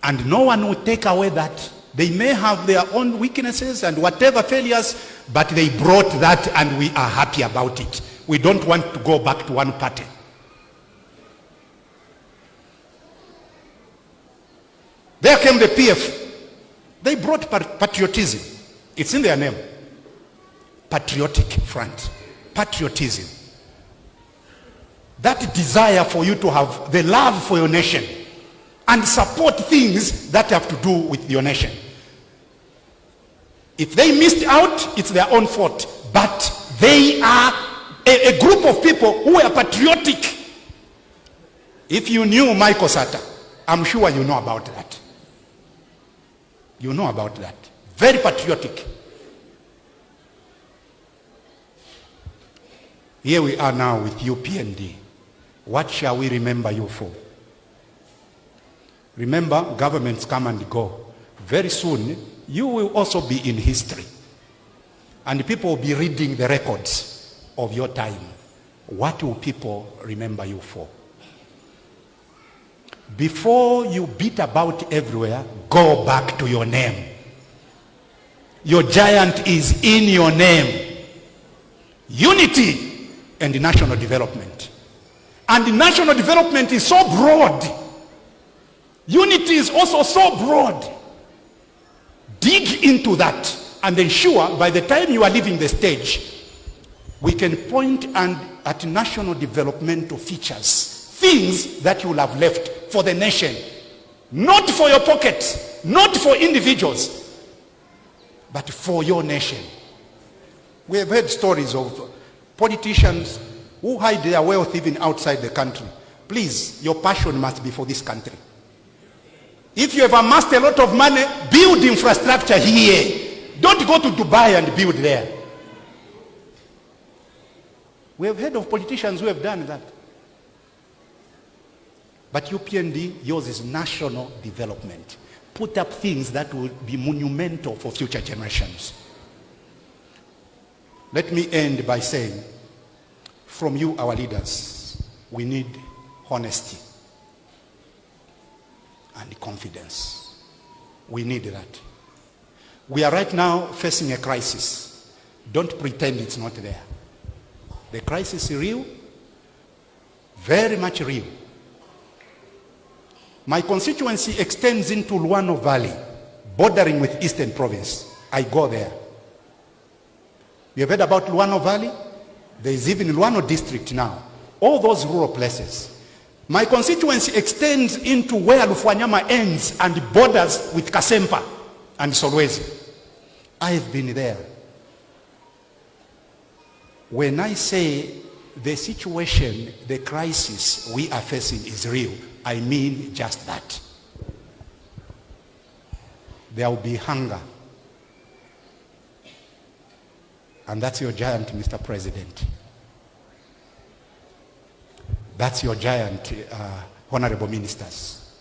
And no one will take away that. They may have their own weaknesses and whatever failures, but they brought that and we are happy about it. We don't want to go back to one party. There came the PF. They brought patriotism. It's in their name. Patriotic Front. Patriotism. That desire for you to have the love for your nation and support things that have to do with your nation. If they missed out, it's their own fault. But they are a group of people who are patriotic. If you knew Michael Sata, I'm sure you know about that. You know about that. Very patriotic. Here we are now with Upnd. What shall we remember you for? Remember, governments come and go. Very soon, you will also be in history. And people will be reading the records of your time. What will people remember you for? Before you beat about everywhere, go back to your name. Your giant is in your name. Unity and national development. And national development is so broad. Unity is also so broad. Dig into that and ensure by the time you are leaving the stage, we can point at national developmental features, things that you will have left for the nation, not for your pockets, not for individuals, but for your nation. We have heard stories of politicians who hide their wealth even outside the country. Please, your passion must be for this country. If you have amassed a lot of money, build infrastructure here. Don't go to Dubai and build there. We have heard of politicians who have done that. But Upnd, yours is national development. Put up things that will be monumental for future generations. Let me end by saying, from you, our leaders, we need honesty and confidence. We need that. We are right now facing a crisis. Don't pretend it's not there. The crisis is real, very much real. My constituency extends into Luano Valley, bordering with Eastern Province. I go there. You have heard about Luano Valley? There is even Luano District now. All those rural places. My constituency extends into where Lufwanyama ends and borders with Kasempa and Solwezi. I've been there. When I say the situation, the crisis we are facing is real, I mean just that. There will be hunger. And that's your giant, Mr. President. That's your giant, honorable ministers.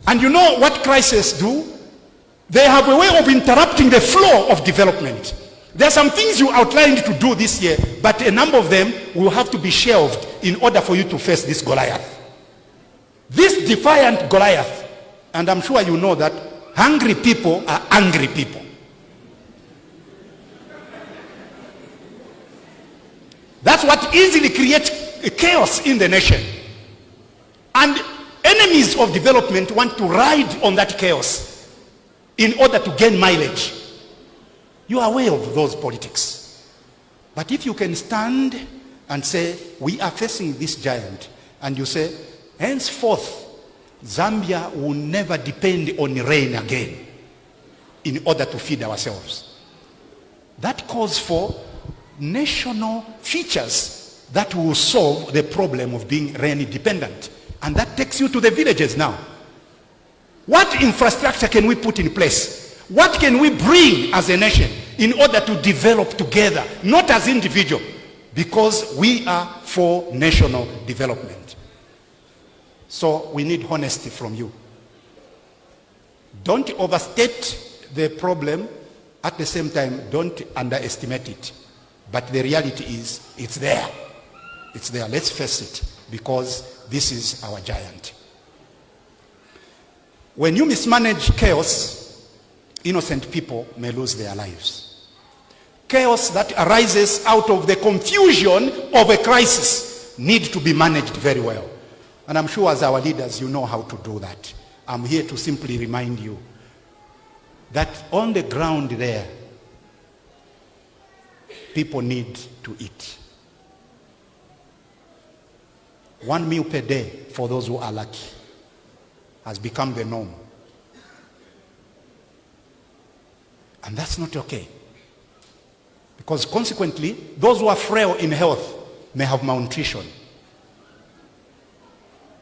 And you know what crises do? They have a way of interrupting the flow of development. There are some things you outlined to do this year, but a number of them will have to be shelved in order for you to face this Goliath. This defiant Goliath. And I'm sure you know that hungry people are angry people. That's what easily creates chaos in the nation. And enemies of development want to ride on that chaos in order to gain mileage. You are aware of those politics. But if you can stand and say, we are facing this giant, and you say, henceforth, Zambia will never depend on rain again in order to feed ourselves. That calls for national features that will solve the problem of being rain dependent. And that takes you to the villages now. What infrastructure can we put in place? What can we bring as a nation in order to develop together, not as individuals, because we are for national development. So we need honesty from you. Don't overstate the problem. At the same time, don't underestimate it. But the reality is, it's there. It's there. Let's face it, because this is our giant. When you mismanage chaos, innocent people may lose their lives. Chaos that arises out of the confusion of a crisis need to be managed very well. And I'm sure as our leaders, you know how to do that. I'm here to simply remind you that on the ground there, people need to eat. 1 meal per day for those who are lucky has become the norm. And that's not okay. Because consequently, those who are frail in health may have malnutrition.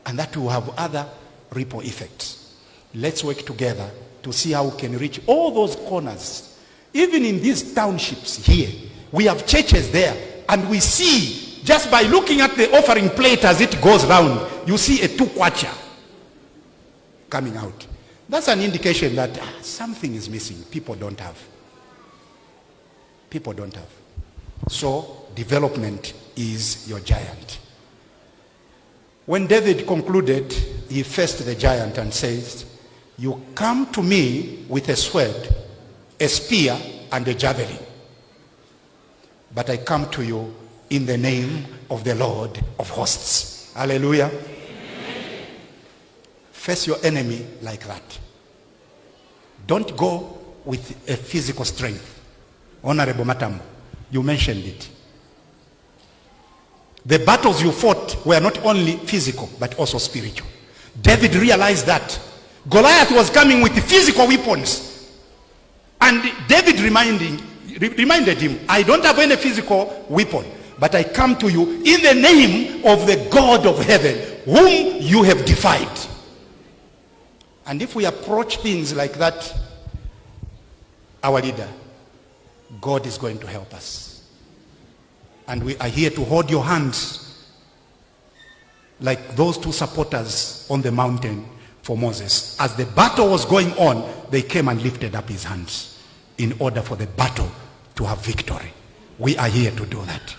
And that will have other ripple effects. Let's work together to see how we can reach all those corners. Even in these townships here, we have churches there, and we see, just by looking at the offering plate as it goes round, you see a 2 kwacha coming out. That's an indication that something is missing. People don't have. People don't have. So development is your giant. When David concluded, he faced the giant and says, "You come to me with a sword, a spear, and a javelin. But I come to you in the name of the Lord of hosts." Hallelujah. Amen. Face your enemy like that. Don't go with a physical strength. Honorable Matambo, you mentioned it. The battles you fought were not only physical, but also spiritual. David realized that. Goliath was coming with physical weapons. And David reminded him, "I don't have any physical weapon, but I come to you in the name of the God of heaven, whom you have defied." And if we approach things like that, our leader, God is going to help us. And we are here to hold your hands like those 2 supporters on the mountain for Moses. As the battle was going on, they came and lifted up his hands in order for the battle to have victory. We are here to do that.